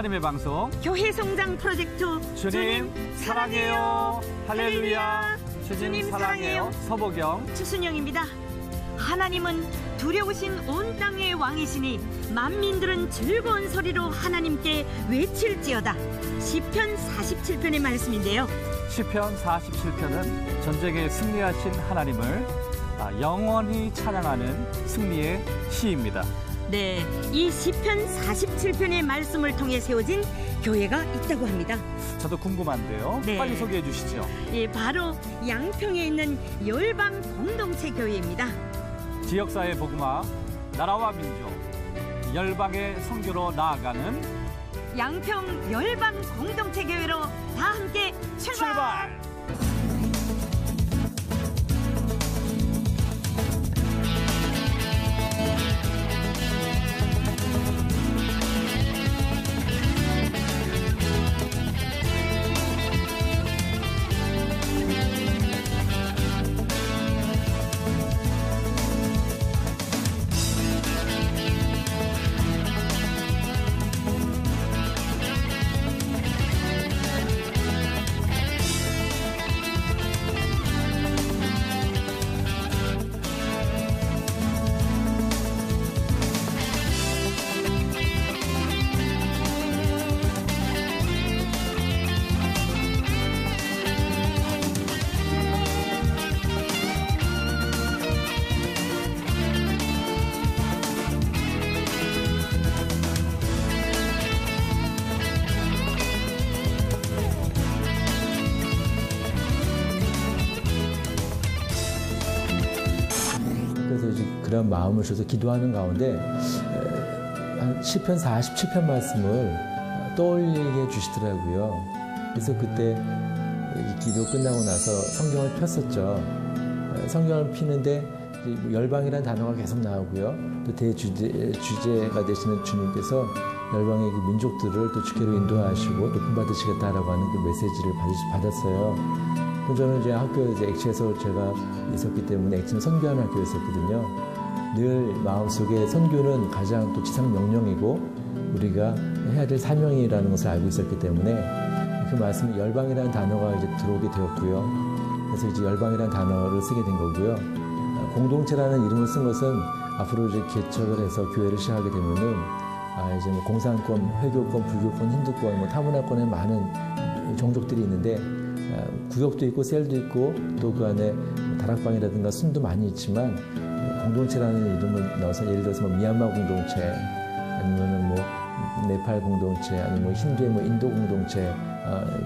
하나님의 방송 교회 성장 프로젝트 주님 사랑해요. 할렐루야. 주님 사랑해요. 서보경 추순영입니다. 하나님은 두려우신 온 땅의 왕이시니 만민들은 즐거운 소리로 하나님께 외칠지어다. 시편 47편의 말씀인데요. 시편 47편은 전쟁에 승리하신 하나님을 영원히 찬양하는 승리의 시입니다. 네, 이 시편 47편의 말씀을 통해 세워진 교회가 있다고 합니다. 저도 궁금한데요. 네. 빨리 소개해 주시죠. 예, 바로 양평에 있는 열방 공동체 교회입니다. 지역사회 복음화, 나라와 민족, 열방의 선교로 나아가는 양평 열방 공동체 교회로 다 함께 출발! 그런 마음을 줘서 기도하는 가운데 시편 47편 말씀을 떠올리게 해주시더라고요. 그래서 그때 기도 끝나고 나서 성경을 폈었죠. 성경을 피는데 열방이라는 단어가 계속 나오고요. 또 대주제가 되시는 주님께서 열방의 그 민족들을 또 주께로 인도하시고 높임받으시겠다라고 하는 그 메시지를 받았어요. 저는 이제 학교 액치에서 제가 있었기 때문에 액치는 선교하는 학교였었거든요. 늘 마음속에 선교는 가장 또 지상 명령이고 우리가 해야 될 사명이라는 것을 알고 있었기 때문에 그 말씀이 열방이라는 단어가 이제 들어오게 되었고요. 그래서 이제 열방이라는 단어를 쓰게 된 거고요. 공동체라는 이름을 쓴 것은 앞으로 이제 개척을 해서 교회를 시작하게 되면은 이제 뭐 공산권, 회교권, 불교권, 힌두권, 뭐 타문화권의 많은 종족들이 있는데 구역도 있고 셀도 있고 또 그 안에 다락방이라든가 순도 많이 있지만 공동체라는 이름을 넣어서 예를 들어서 뭐 미얀마 공동체 아니면은 뭐 네팔 공동체 아니면 뭐 힌두의 뭐 인도 공동체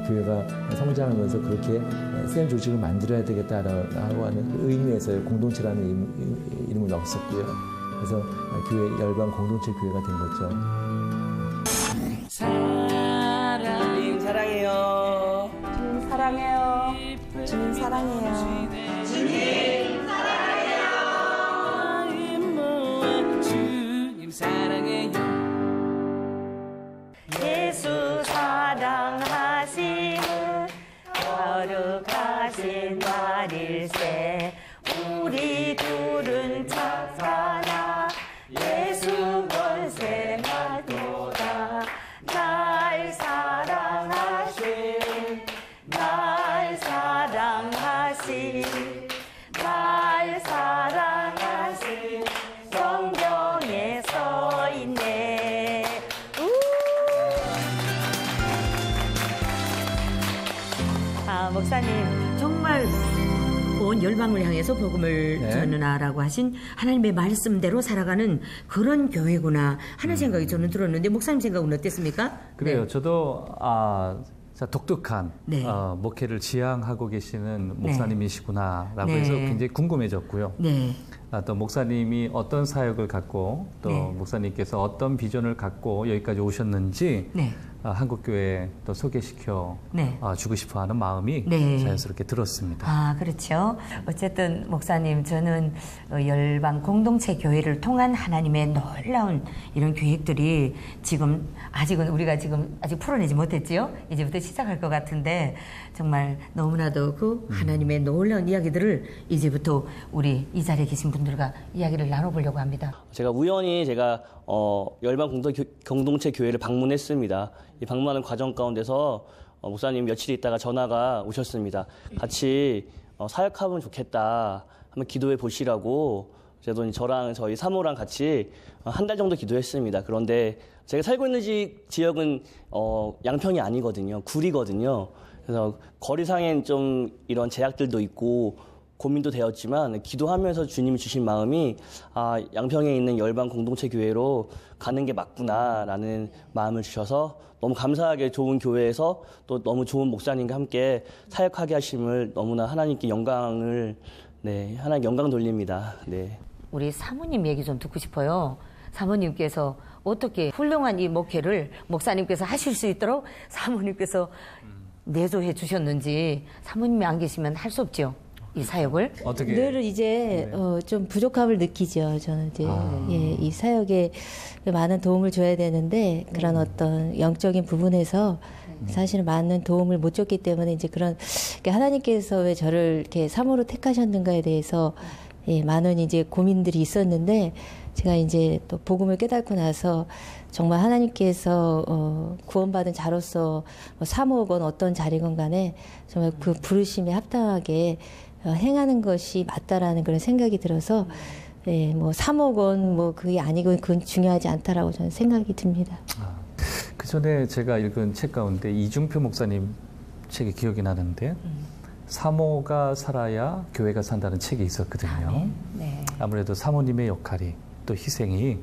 교회가 성장하면서 그렇게 셀 조직을 만들어야 되겠다라고 하는 그 의미에서 공동체라는 이름을 넣었었고요. 그래서 교회 열방 공동체 교회가 된 거죠. 주님 사랑해요. 주님 사랑해요. 주님 사랑해요. 주님 사랑해요. 주님 사랑해요. 예수 사랑하심은 거룩하신 날일세. 우리 둘은 착하나 예수 권세 말도다. 날 사랑하신 날 사랑하신 성경에 써 있네. 목사님 정말 온 열방을 향해서 복음을 전하라고 하신 하나님의 말씀대로 살아가는 그런 교회구나 하는 생각이 저는 들었는데 목사님 생각은 어땠습니까? 그래요. 네. 저도 독특한 네. 목회를 지향하고 계시는 목사님이시구나라고 네. 해서 굉장히 궁금해졌고요. 네. 또 목사님이 어떤 사역을 갖고 또 네. 목사님께서 어떤 비전을 갖고 여기까지 오셨는지 네. 한국교회 또 소개시켜 네. 주고 싶어하는 마음이 네. 자연스럽게 들었습니다. 아, 그렇죠. 어쨌든 목사님, 저는 열방 공동체 교회를 통한 하나님의 놀라운 이런 계획들이 지금 아직은 우리가 지금 아직 풀어내지 못했지요. 이제부터 시작할 것 같은데 정말 너무나도 그 하나님의 놀라운 이야기들을 이제부터 우리 이 자리에 계신 분들과 이야기를 나눠보려고 합니다. 제가 우연히 열방 공동체 교회를 방문했습니다. 이 방문하는 과정 가운데서 목사님 며칠 있다가 전화가 오셨습니다. 같이 사역하면 좋겠다. 한번 기도해 보시라고. 그래서 저랑 저희 사모랑 같이 한 달 정도 기도했습니다. 그런데 제가 살고 있는 지역은 양평이 아니거든요. 구리거든요. 그래서 거리상엔 좀 이런 제약들도 있고 고민도 되었지만 기도하면서 주님이 주신 마음이 양평에 있는 열방 공동체 교회로 가는 게 맞구나라는 마음을 주셔서 너무 감사하게 좋은 교회에서 또 너무 좋은 목사님과 함께 사역하게 하심을 너무나 하나님께 하나님 영광 돌립니다. 네. 우리 사모님 얘기 좀 듣고 싶어요. 사모님께서 어떻게 훌륭한 이 목회를 목사님께서 하실 수 있도록 사모님께서 내조해 주셨는지 사모님이 안 계시면 할 수 없죠. 이 사역을 어떻게 늘 이제 좀 부족함을 느끼죠. 저는 이제 이 사역에 많은 도움을 줘야 되는데 그런 어떤 영적인 부분에서 사실은 많은 도움을 못 줬기 때문에 이제 그런 하나님께서 왜 저를 이렇게 사모로 택하셨는가에 대해서 많은 이제 고민들이 있었는데 제가 이제 또 복음을 깨닫고 나서 정말 하나님께서 구원받은 자로서 사모건 어떤 자리건 간에 정말 그 부르심에 합당하게 행하는 것이 맞다라는 그런 생각이 들어서 사모건 그게 아니고 그건 중요하지 않다라고 저는 생각이 듭니다. 그 전에 제가 읽은 책 가운데 이중표 목사님 책이 기억이 나는데 사모가 살아야 교회가 산다는 책이 있었거든요. 네. 아무래도 사모님의 역할이 또 희생이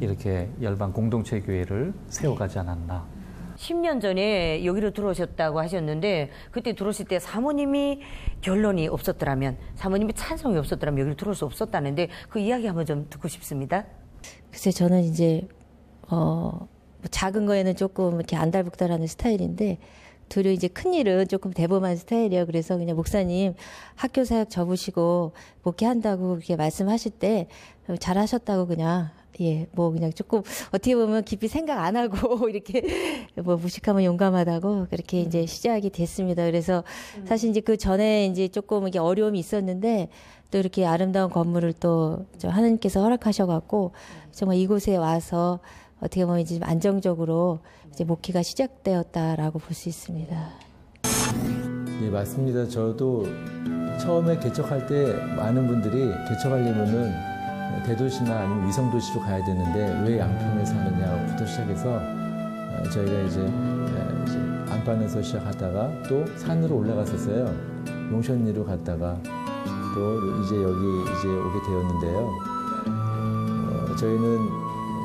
이렇게 열방 공동체 교회를 세워가지 않았나. 10년 전에 여기로 들어오셨다고 하셨는데 그때 들어오실 때 사모님이 결론이 없었더라면 사모님이 찬성이 없었더라면 여기로 들어올 수 없었다는데 그 이야기 한번 좀 듣고 싶습니다. 글쎄 저는 이제 작은 거에는 조금 이렇게 안달복달하는 스타일인데 도리어 이제 큰 일은 조금 대범한 스타일이에요. 그래서 그냥 목사님 학교 사역 접으시고 목회한다고 그렇게 말씀하실 때 잘하셨다고 그냥 그냥 조금 어떻게 보면 깊이 생각 안 하고 이렇게 무식하면 용감하다고 그렇게 이제 시작이 됐습니다. 그래서 사실 이제 그 전에 이제 조금 이게 어려움이 있었는데 또 이렇게 아름다운 건물을 또 하나님께서 허락하셔갖고 정말 이곳에 와서 어떻게 보면 이제 안정적으로 이제 목회가 시작되었다라고 볼 수 있습니다. 네, 맞습니다. 저도 처음에 개척할 때 많은 분들이 개척하려면은 대도시나 아니면 위성도시로 가야 되는데 왜 양평에 사느냐부터 시작해서 저희가 이제 안방에서 시작하다가 또 산으로 올라갔었어요. 용천리로 갔다가 또 이제 여기 오게 되었는데요.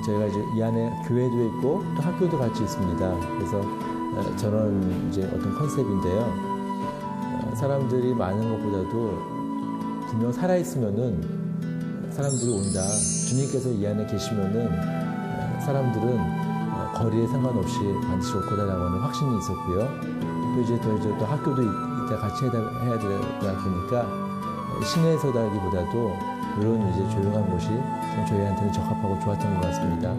저희가 이제 이 안에 교회도 있고 또 학교도 같이 있습니다. 그래서 저런 이제 어떤 컨셉인데요. 사람들이 많은 것보다도 분명 살아있으면은 사람들이 온다. 주님께서 이 안에 계시면은 사람들은 거리에 상관없이 반드시 올 거다라고 하는 확신이 있었고요. 또 이제 또 학교도 이따 같이 해야 되다 보니까 시내에서다기보다도 이런 이제 조용한 곳이 저희한테는 적합하고 좋았던 것 같습니다.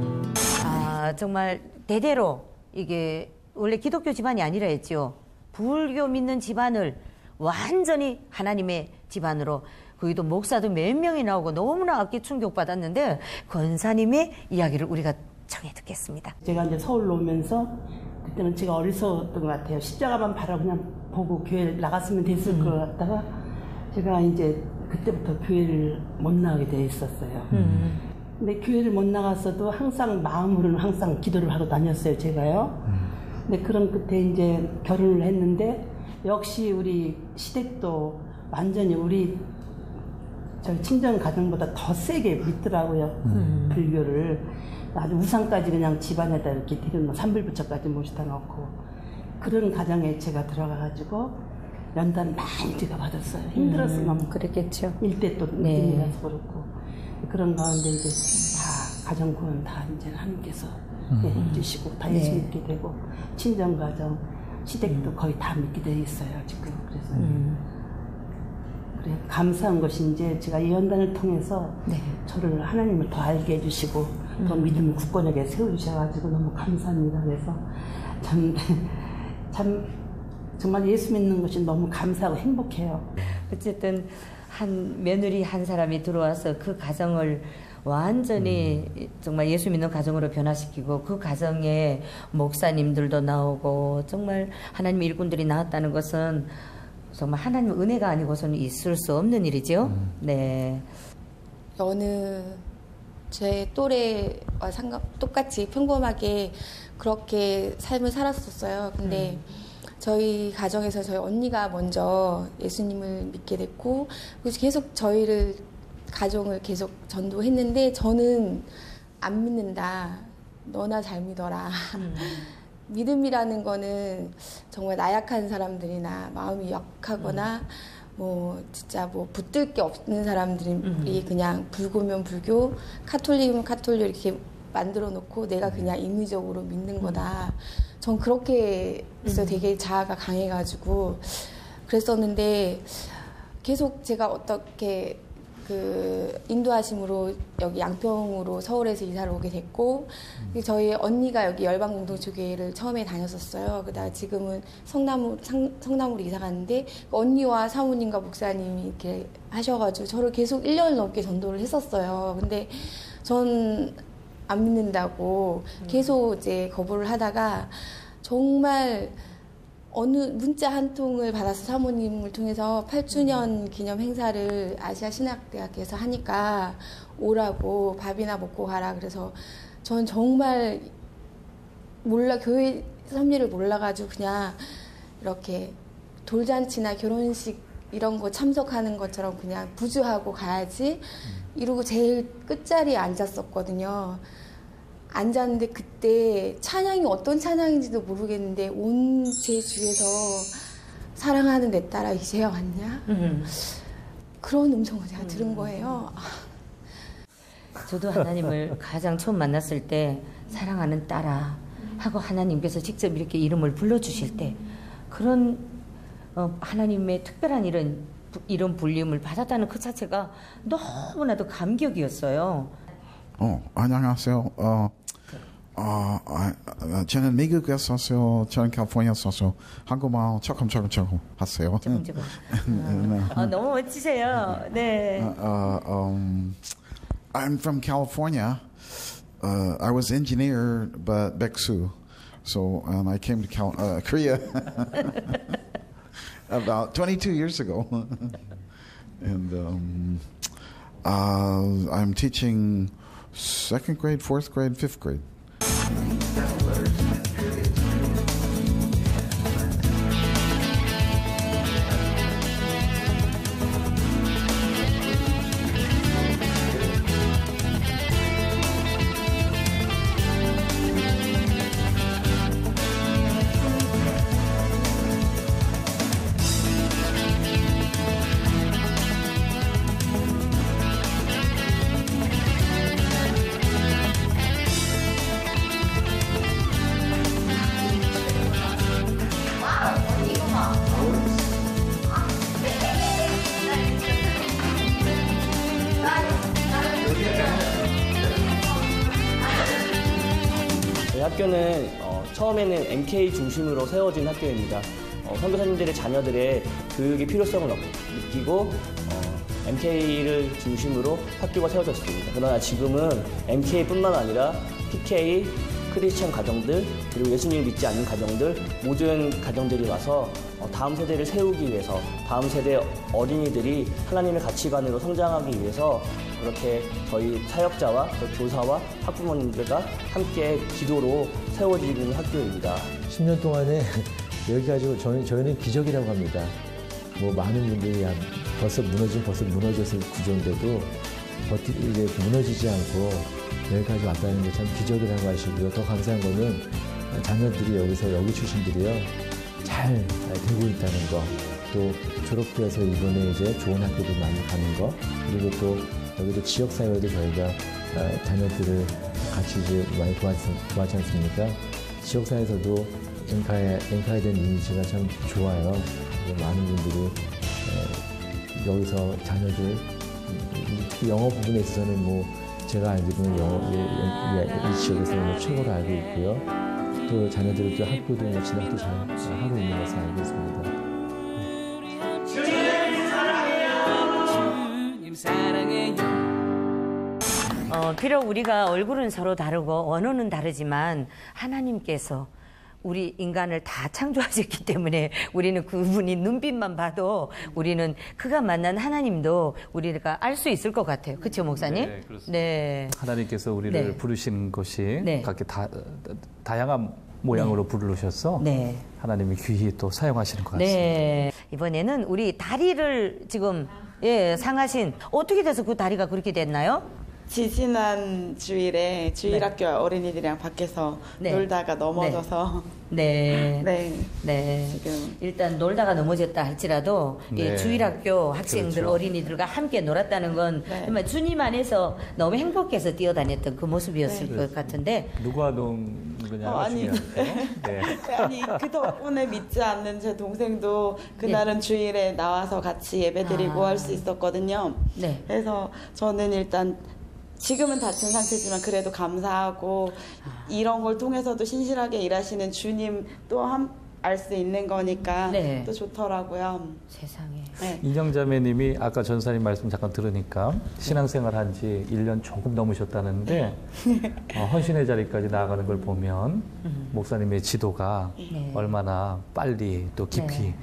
정말 대대로 이게 원래 기독교 집안이 아니라 했죠. 불교 믿는 집안을 완전히 하나님의 집안으로 거기도 목사도 몇 명이 나오고 너무나 악기 충격받았는데 권사님의 이야기를 우리가 청해 듣겠습니다. 제가 이제 서울로 오면서 그때는 제가 어리석었던 것 같아요. 십자가만 바라 그냥 보고 교회 나갔으면 됐을 것 같다가 제가 이제 그때부터 교회를 못 나가게 돼 있었어요. 근데 교회를 못 나갔어도 항상 마음으로는 항상 기도를 하고 다녔어요, 제가요. 근데 그런 끝에 이제 결혼을 했는데 역시 우리 시댁도 완전히 우리 저희 친정 가정보다 더 세게 믿더라고요. 불교를. 아주 우상까지 그냥 집안에다 이렇게 드리는 삼불부처까지 모시다 놓고 그런 가정에 제가 들어가가지고 연단 많이 제가 받았어요. 힘들었으면 그랬겠죠. 일대 또 늦은이라서 그렇고 그런 가운데 이제 다 가정 구원 다 이제 하나님께서 해주시고 다 예수 믿게 되고 친정가정, 시댁도 거의 다 믿게 돼 있어요 지금. 그래서 그래 감사한 것이 이제 제가 이 연단을 통해서 저를 하나님을 더 알게 해주시고 더 믿음을 굳건하게 세워주셔가지고 너무 감사합니다. 그래서 참 정말 예수 믿는 것이 너무 감사하고 행복해요. 어쨌든 한 며느리 한 사람이 들어와서 그 가정을 완전히 정말 예수 믿는 가정으로 변화시키고 그 가정에 목사님들도 나오고 정말 하나님 일꾼들이 나왔다는 것은 정말 하나님 은혜가 아니고서는 있을 수 없는 일이죠. 네. 어느 제 또래와 똑같이 평범하게 그렇게 삶을 살았었어요. 근데 저희 가정에서 저희 언니가 먼저 예수님을 믿게 됐고 그래서 계속 저희를 가정을 계속 전도했는데 저는 안 믿는다. 너나 잘 믿어라. 믿음이라는 거는 정말 나약한 사람들이나 마음이 약하거나 뭐 진짜 뭐 붙들 게 없는 사람들이 그냥 불교면 불교, 카톨릭이면 카톨릭 이렇게 만들어 놓고 내가 그냥 인위적으로 믿는 거다. 전 그렇게 해서 되게 자아가 강해가지고 그랬었는데 계속 제가 어떻게 그 인도하심으로 여기 양평으로 서울에서 이사를 오게 됐고 저희 언니가 여기 열방공동체교회를 처음에 다녔었어요. 그다가 지금은 성남으로 이사 갔는데 언니와 사모님과 목사님이 이렇게 하셔가지고 저를 계속 1년을 넘게 전도를 했었어요. 근데 전 안 믿는다고 계속 이제 거부를 하다가 정말 어느 문자 한 통을 받아서 사모님을 통해서 8주년 기념 행사를 아시아 신학대학에서 하니까 오라고 밥이나 먹고 가라. 그래서 전 정말 교회 섭리를 몰라가지고 그냥 이렇게 돌잔치나 결혼식 이런 거 참석하는 것처럼 그냥 부주하고 가야지 이러고 제일 끝자리에 앉았었거든요. 앉았는데 그때 찬양이 어떤 찬양인지도 모르겠는데 온 제 주에서 사랑하는 내 딸아 이제야 왔냐? 그런 음성을 제가 들은 거예요. 저도 하나님을 가장 처음 만났을 때 사랑하는 딸아 하고 하나님께서 직접 이렇게 이름을 불러주실 때 그런 하나님의 특별한 이런 불림을 받았다는 그 자체가 너무나도 감격이었어요. 안녕하세요. 저는 미국에 있어서, 저는 캘리포니아에 있어서 한국말 조금 하세요. 너무 멋지세요. 네. I'm from California. I was engineer, but 백수. So I came to Korea about 22 years ago. And I'm teaching 2nd grade, 4th grade, 5th grade. 저희 학교는 처음에는 MK 중심으로 세워진 학교입니다. 선교사님들의 자녀들의 교육의 필요성을 느끼고 MK를 중심으로 학교가 세워졌습니다. 그러나 지금은 MK뿐만 아니라 PK, 크리스천 가정들, 그리고 예수님을 믿지 않는 가정들, 모든 가정들이 와서 다음 세대를 세우기 위해서, 다음 세대 어린이들이 하나님의 가치관으로 성장하기 위해서 그렇게 저희 사역자와 교사와 학부모님들과 함께 기도로 세워지는 학교입니다. 10년 동안에 여기 가지고 저희는 기적이라고 합니다. 뭐 많은 분들이 벌써 무너졌을 구조인데도 이제 무너지지 않고 여기까지 왔다는 게 참 기적이라고 하시고요. 더 감사한 거는 자녀들이 여기 출신들이요 잘 되고 있다는 거, 또 졸업해서 이번에 이제 좋은 학교도 많이 가는 거, 그리고 또 여기도 지역사회도 저희가 자녀들을 같이 이제 많이 도왔지 않습니까? 지역사회에서도 엔카에 대한 이미지가 참 좋아요. 많은 분들이 여기서 자녀들 영어 부분에 있어서는 뭐 제가 알기로는 이 지역에서는 뭐 최고로 알고 있고요. 또 자녀들도 학교도 뭐 진학도 잘 하고 있는 것을 알고 있습니다. 주님 사랑해요. 비록 우리가 얼굴은 서로 다르고 언어는 다르지만 하나님께서 우리 인간을 다 창조하셨기 때문에 우리는 그분이 눈빛만 봐도 우리는 그가 만난 하나님도 우리가 알 수 있을 것 같아요. 그렇죠, 목사님? 네, 그렇습니다. 네. 하나님께서 우리를 네. 부르신 것이 네. 각기 다양한 모양으로 부르셔서 네. 하나님이 귀히 또 사용하시는 것 같습니다. 네. 이번에는 우리 다리를 지금 상하신 어떻게 돼서 그 다리가 그렇게 됐나요? 지지난 주일에 주일학교 어린이들이랑 밖에서 놀다가 넘어져서 네. 지금 일단 놀다가 넘어졌다 할지라도 이 주일학교 학생들 그렇죠. 어린이들과 함께 놀았다는 건 정말 주님 안에서 너무 행복해서 뛰어다녔던 그 모습이었을 것 같은데 누가 놓은 거냐 중요한데요. 네. 아니 그 덕분에 믿지 않는 제 동생도 그날은 주일에 나와서 같이 예배드리고 할 수 있었거든요. 네. 그래서 저는 일단 지금은 다친 상태지만 그래도 감사하고 이런 걸 통해서도 신실하게 일하시는 주님 또 알 수 있는 거니까 또 좋더라고요. 세상에. 네. 인형자매님이 아까 전사님 말씀 잠깐 들으니까 신앙생활 한 지 1년 조금 넘으셨다는데 헌신의 자리까지 나아가는 걸 보면 목사님의 지도가 얼마나 빨리 또 깊이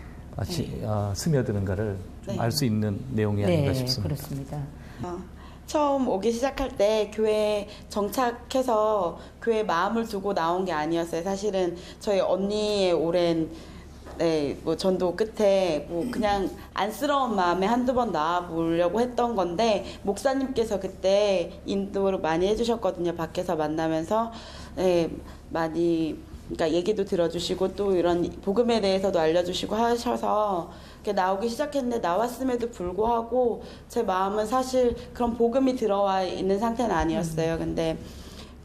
스며드는가를 알 수 있는 내용이 아닌가 싶습니다. 그렇습니다. 처음 오기 시작할 때 교회에 정착해서 교회에 마음을 두고 나온 게 아니었어요. 사실은 저희 언니의 오랜 뭐 전도 끝에 뭐 그냥 안쓰러운 마음에 한두 번 나와보려고 했던 건데 목사님께서 그때 인도를 많이 해주셨거든요. 밖에서 만나면서 많이 그러니까 얘기도 들어주시고 또 이런 복음에 대해서도 알려주시고 하셔서 나오기 시작했는데 나왔음에도 불구하고 제 마음은 사실 그런 복음이 들어와 있는 상태는 아니었어요. 근데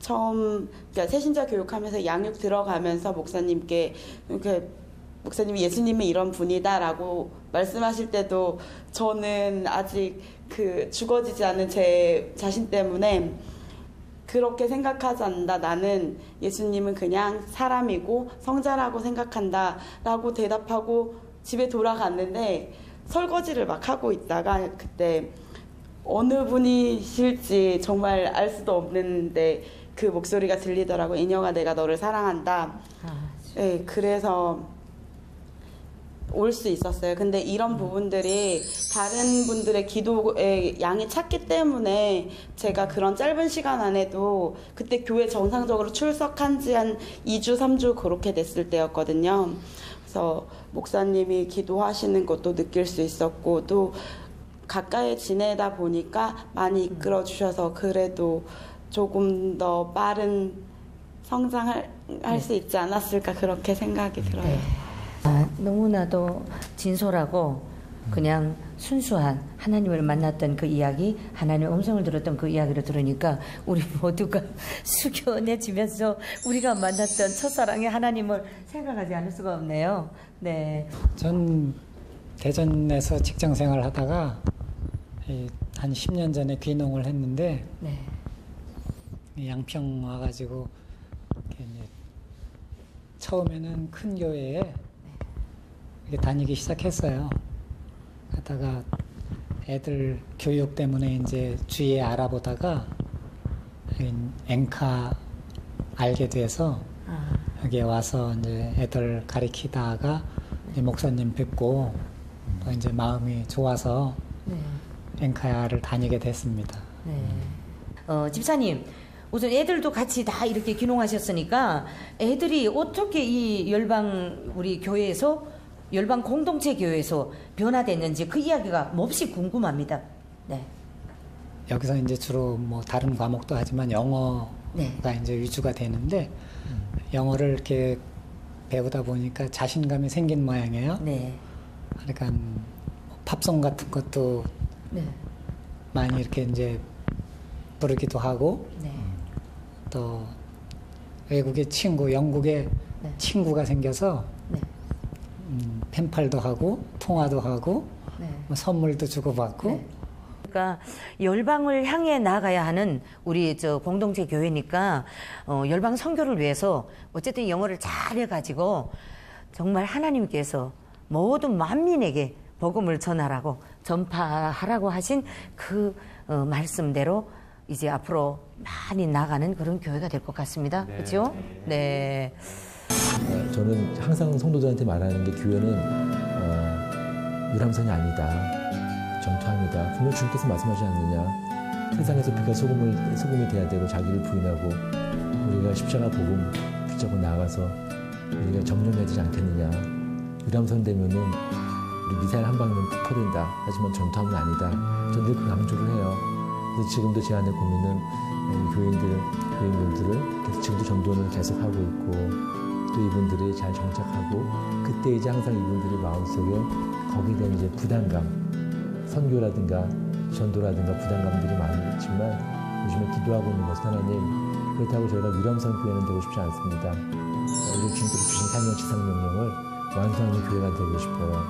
처음 그러니까 새신자 교육하면서 양육 들어가면서 목사님께 이렇게 목사님이 예수님은 이런 분이다라고 말씀하실 때도 저는 아직 그 죽어지지 않은 제 자신 때문에 그렇게 생각하지 않는다. 나는 예수님은 그냥 사람이고 성자라고 생각한다 라고 대답하고 집에 돌아갔는데 설거지를 막 하고 있다가 그때 어느 분이실지 정말 알 수도 없는데 그 목소리가 들리더라고. 인형아 내가 너를 사랑한다. 네, 그래서 올 수 있었어요. 근데 이런 부분들이 다른 분들의 기도의 양이 찼기 때문에 제가 그런 짧은 시간 안에도 그때 교회 정상적으로 출석한 지 한 2주, 3주 그렇게 됐을 때였거든요. 그래서 목사님이 기도하시는 것도 느낄 수 있었고 또 가까이 지내다 보니까 많이 이끌어 주셔서 그래도 조금 더 빠른 성장할 수 있지 않았을까 그렇게 생각이 들어요. 너무나도 진솔하고 그냥 순수한 하나님을 만났던 그 이야기, 하나님의 음성을 들었던 그 이야기를 들으니까 우리 모두가 숙연해지면서 우리가 만났던 첫사랑의 하나님을 생각하지 않을 수가 없네요. 네. 전 대전에서 직장 생활을 하다가 한 10년 전에 귀농을 했는데 양평 와가지고 처음에는 큰 교회에 다니기 시작했어요. 하다가 애들 교육 때문에 이제 주위에 알아보다가 엔카 알게 돼서 여기에 와서 이제 애들 가리키다가 이제 목사님 뵙고 또 이제 마음이 좋아서 엔카를 다니게 됐습니다. 집사님, 우선 애들도 같이 다 이렇게 귀농하셨으니까 애들이 어떻게 이 열방 우리 교회에서 열방 공동체 교회에서 변화됐는지 그 이야기가 몹시 궁금합니다. 네. 여기서 이제 주로 뭐 다른 과목도 하지만 영어가 이제 위주가 되는데 영어를 이렇게 배우다 보니까 자신감이 생긴 모양이에요. 그러니까 팝송 같은 것도 많이 이렇게 이제 부르기도 하고 또 외국의 친구, 영국의 네. 친구가 생겨서 네. 펜팔도 하고 통화도 하고 네. 뭐 선물도 주고받고. 네. 그러니까 열방을 향해 나가야 하는 우리 저 공동체 교회니까 열방 선교를 위해서 어쨌든 영어를 잘해가지고 정말 하나님께서 모든 만민에게 복음을 전하라고 전파하라고 하신 그 말씀대로 이제 앞으로 많이 나가는 그런 교회가 될 것 같습니다. 네. 그렇죠? 네. 저는 항상 성도들한테 말하는 게 교회는 유람선이 아니다. 전투합니다. 분명 주님께서 말씀하시지 않느냐. 세상에서 비가 소금이 돼야 되고 자기를 부인하고 우리가 십자가 복음 붙잡고 나가서 우리가 정령해야 되지 않겠느냐. 유람선 되면은 우리 미사일 한 방이면 폭파된다. 하지만 전투함은 아니다. 저는 늘 그 강조를 해요. 그래서 지금도 제 안에 보면은 교인분들을 지금도 전도는 계속하고 있고 또 이분들이 잘 정착하고 그때 이제 항상 이분들의 마음속에 거기에 대한 이제 부담감 선교라든가 전도라든가 부담감들이 많지만 요즘에 기도하고 있는 것은 하나님 그렇다고 저희가 유람선 교회는 되고 싶지 않습니다. 우리 주님께서 주신 삶의 지상명령을 완수하는 교회가 되고 싶어요.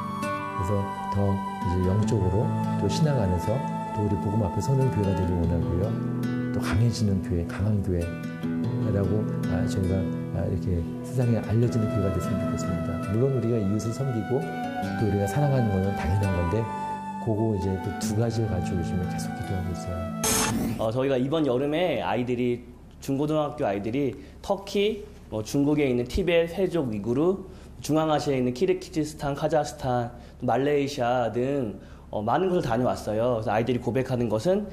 그래서 더 이제 영적으로 또 신앙 안에서 또 우리 복음 앞에 서는 교회가 되길 원하고요. 또 강해지는 교회, 강한 교회라고 저희가 이렇게 세상에 알려지는 교회가 됐으면 좋겠습니다. 물론 우리가 이웃을 섬기고 또 우리가 사랑하는 것은 당연한 건데 그거 이제 그 두 가지를 가지고 요즘에 계속 기도하고 있어요. 저희가 이번 여름에 아이들이 중고등학교 아이들이 터키, 중국에 있는 티벳, 회족, 위구르, 중앙아시아에 있는 키르기즈스탄, 카자흐스탄, 말레이시아 등 많은 곳을 다녀왔어요. 그래서 아이들이 고백하는 것은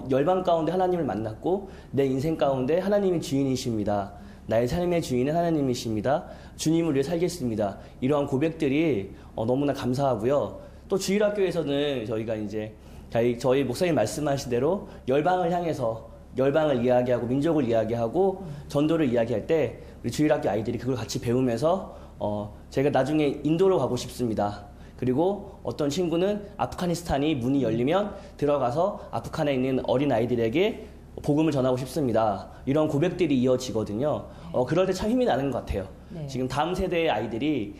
열방 가운데 하나님을 만났고 내 인생 가운데 하나님이 주인이십니다. 나의 삶의 주인은 하나님이십니다. 주님을 위해 살겠습니다. 이러한 고백들이 너무나 감사하고요. 또 주일학교에서는 저희가 이제 저희 목사님 말씀하신 대로 열방을 향해서 열방을 이야기하고 민족을 이야기하고 전도를 이야기할 때 우리 주일학교 아이들이 그걸 같이 배우면서 제가 나중에 인도로 가고 싶습니다. 그리고 어떤 친구는 아프가니스탄이 문이 열리면 들어가서 아프간에 있는 어린 아이들에게 복음을 전하고 싶습니다. 이런 고백들이 이어지거든요. 그럴 때 참 힘이 나는 것 같아요. 네. 지금 다음 세대의 아이들이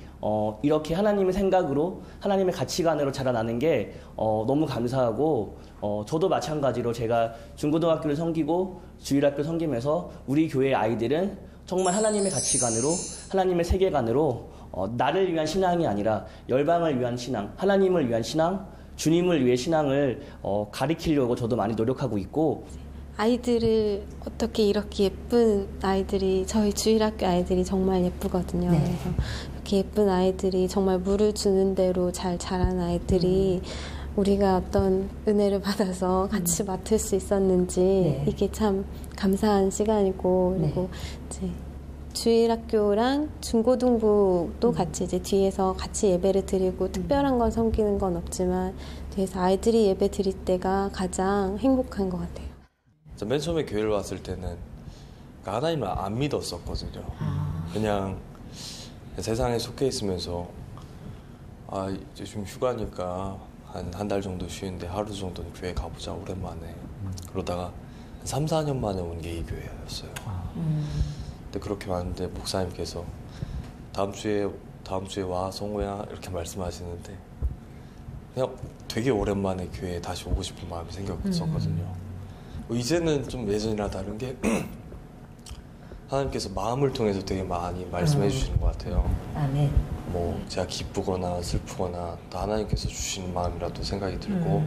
이렇게 하나님의 생각으로 하나님의 가치관으로 자라나는 게 너무 감사하고 저도 마찬가지로 제가 중고등학교를 섬기고 주일학교 섬기면서 우리 교회의 아이들은 정말 하나님의 가치관으로 하나님의 세계관으로 나를 위한 신앙이 아니라 열방을 위한 신앙, 하나님을 위한 신앙, 주님을 위해 신앙을 가리키려고 저도 많이 노력하고 있고 아이들을 어떻게 이렇게 예쁜 아이들이 저희 주일학교 아이들이 정말 예쁘거든요. 네. 그래서 이렇게 예쁜 아이들이 정말 물을 주는 대로 잘 자란 아이들이 우리가 어떤 은혜를 받아서 같이 맡을 수 있었는지 네. 이게 참 감사한 시간이고 그리고 네. 이제 주일학교랑 중고등부도 같이 이제 뒤에서 같이 예배를 드리고 특별한 건 섬기는 건 없지만 뒤에서 아이들이 예배 드릴 때가 가장 행복한 것 같아요. 맨 처음에 교회를 왔을 때는 하나님을 안 믿었었거든요. 그냥 세상에 속해 있으면서 이제 좀 휴가니까 한 달 정도 쉬는데 하루 정도는 교회 가보자 오랜만에. 그러다가 3, 4년 만에 온 게 이 교회였어요. 근데 그렇게 왔는데 목사님께서 다음 주에 와 성호야 이렇게 말씀하시는데 그냥 되게 오랜만에 교회에 다시 오고 싶은 마음이 생겼었거든요. 이제는 좀 예전이랑 다른 게 하나님께서 마음을 통해서 되게 많이 말씀해 주시는 것 같아요. 아멘. 뭐 제가 기쁘거나 슬프거나 또 하나님께서 주시는 마음이라도 생각이 들고.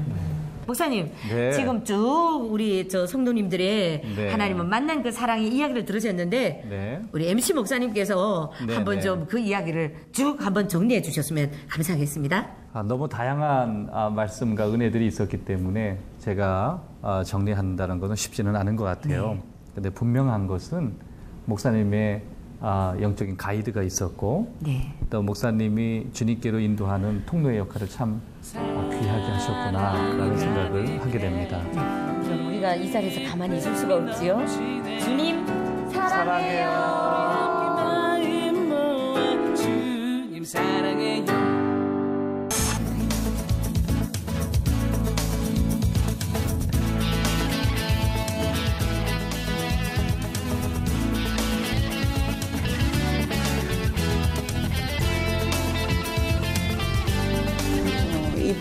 목사님, 네. 지금 쭉 우리 성도님들의 네. 하나님을 만난 그 사랑의 이야기를 들으셨는데 네. 우리 MC 목사님께서 네, 한번 네. 좀 그 이야기를 쭉 한번 정리해 주셨으면 감사하겠습니다. 너무 다양한 말씀과 은혜들이 있었기 때문에 제가 정리한다는 것은 쉽지는 않은 것 같아요. 그런데 분명한 것은 목사님의 영적인 가이드가 있었고 네. 또 목사님이 주님께로 인도하는 통로의 역할을 참 귀하게 하셨구나라는 생각을 하게 됩니다. 그럼 우리가 이 자리에서 가만히 있을 수가 없지요. 주님 사랑해요. 주님 사랑해요.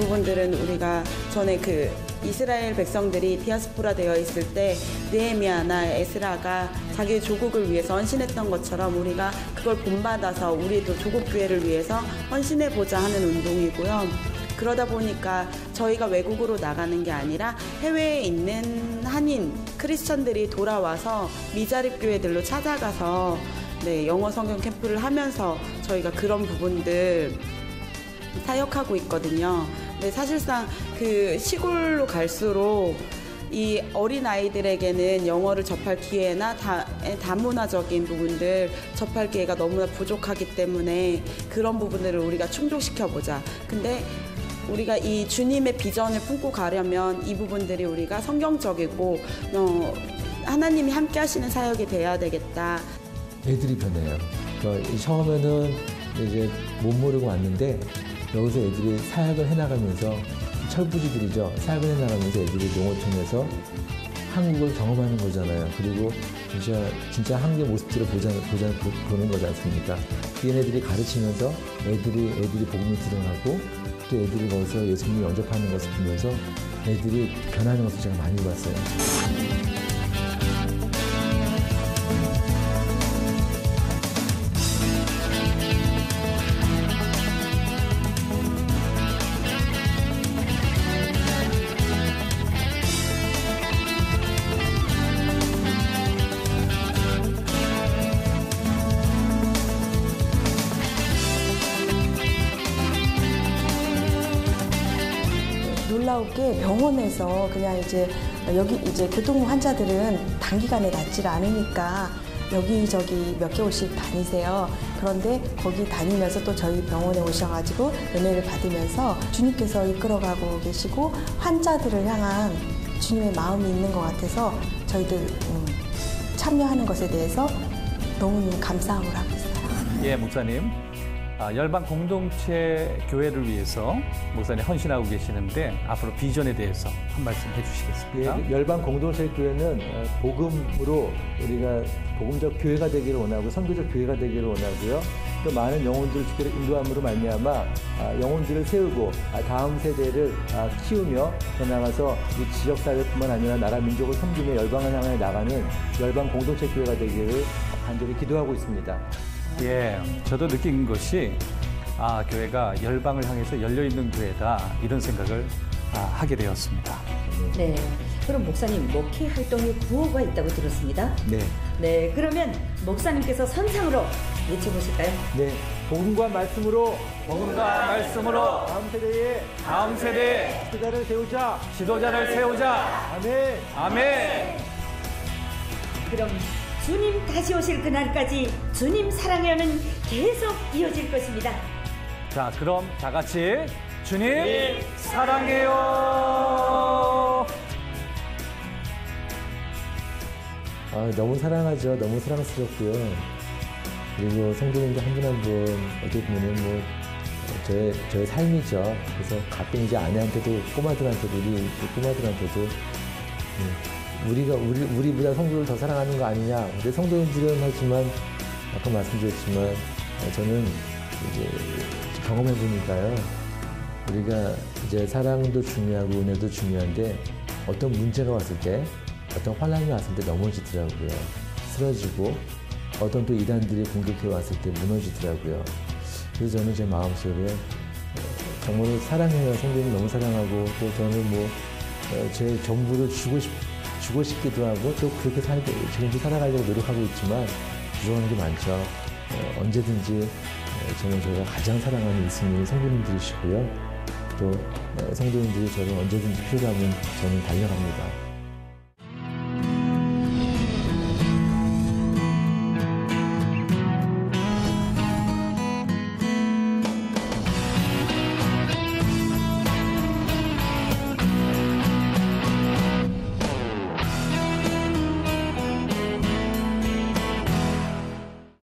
부분들은 우리가 전에 그 이스라엘 백성들이 디아스포라 되어 있을 때 느헤미야나 에스라가 자기 조국을 위해서 헌신했던 것처럼 우리가 그걸 본받아서 우리도 조국 교회를 위해서 헌신해보자 하는 운동이고요. 그러다 보니까 저희가 외국으로 나가는 게 아니라 해외에 있는 한인 크리스천들이 돌아와서 미자립 교회들로 찾아가서 영어 성경 캠프를 하면서 저희가 그런 부분들 사역하고 있거든요. 근데 사실상 그 시골로 갈수록 이 어린 아이들에게는 영어를 접할 기회나 다문화적인 부분들 접할 기회가 너무나 부족하기 때문에 그런 부분들을 우리가 충족시켜보자. 근데 우리가 이 주님의 비전을 품고 가려면 이 부분들이 우리가 성경적이고 하나님이 함께 하시는 사역이 돼야 되겠다. 애들이 변해요. 그러니까 처음에는 이제 못 모르고 왔는데 여기서 애들이 사역을 해나가면서 철부지들이죠. 사역을 해나가면서 애들이 농어촌에서 한국을 경험하는 거잖아요. 그리고 진짜 한국의 모습들을 보는 거지 않습니까? 얘네들이 가르치면서 애들이 복음을 들어가고 또 애들이 거기서 예수님을 영접하는 것을 보면서 애들이 변하는 것을 제가 많이 봤어요. 놀라우게 병원에서 그냥 여기 교통 환자들은 단기간에 낫질 않으니까 여기저기 몇 개월씩 다니세요. 그런데 거기 다니면서 또 저희 병원에 오셔가지고 은혜를 받으면서 주님께서 이끌어가고 계시고 환자들을 향한 주님의 마음이 있는 것 같아서 저희들 참여하는 것에 대해서 너무 감사함을 하고 있어요. 예, 목사님. 열방 공동체 교회를 위해서 목사님 헌신하고 계시는데 앞으로 비전에 대해서 한 말씀 해주시겠습니까? 예, 열방 공동체 교회는 복음으로 우리가 복음적 교회가 되기를 원하고 선교적 교회가 되기를 원하고요. 또 많은 영혼들을 주께로 인도함으로 말미암아 영혼들을 세우고 다음 세대를 키우며 더 나아가서 이 지역사회뿐만 아니라 나라 민족을 섬기며 열방을 향해 나가는 열방 공동체 교회가 되기를 간절히 기도하고 있습니다. 예, 저도 느낀 것이 교회가 열방을 향해서 열려있는 교회다 이런 생각을 하게 되었습니다. 네, 그럼 목사님 목회 활동에 구호가 있다고 들었습니다. 네, 그러면 목사님께서 선상으로 외쳐보실까요? 네, 복음과 말씀으로 다음 세대에 지도자를 세우자. 아멘. 그럼 주님 다시 오실 그날까지 주님 사랑해요는 계속 이어질 것입니다. 자, 그럼 다 같이 주님 사랑해요. 너무 사랑하죠. 너무 사랑스럽고요. 그리고 성도님들 한 분 한 분 어떻게 보면 저의 삶이죠. 그래서 가끔 이제 아내한테도 꼬마들한테도 우리보다 성도를 더 사랑하는 거 아니냐. 근데 성도님들은 하지만 아까 말씀드렸지만 저는 이제 경험해 보니까요. 우리가 이제 사랑도 중요하고 은혜도 중요한데 어떤 문제가 왔을 때, 어떤 환란이 왔을 때 넘어지더라고요. 쓰러지고 어떤 또 이단들이 공격해 왔을 때 무너지더라고요. 그래서 저는 제 마음속에 정말 사랑해요. 성도님 너무 사랑하고 또 저는 제 전부를 주고 싶기도 하고 또 그렇게 지금도 살아가려고 노력하고 있지만 부족한 게 많죠. 언제든지 저는 제가 가장 사랑하는 예수님이 성도님들이시고요. 또 성도님들이 저를 언제든지 필요하면 저는 달려갑니다.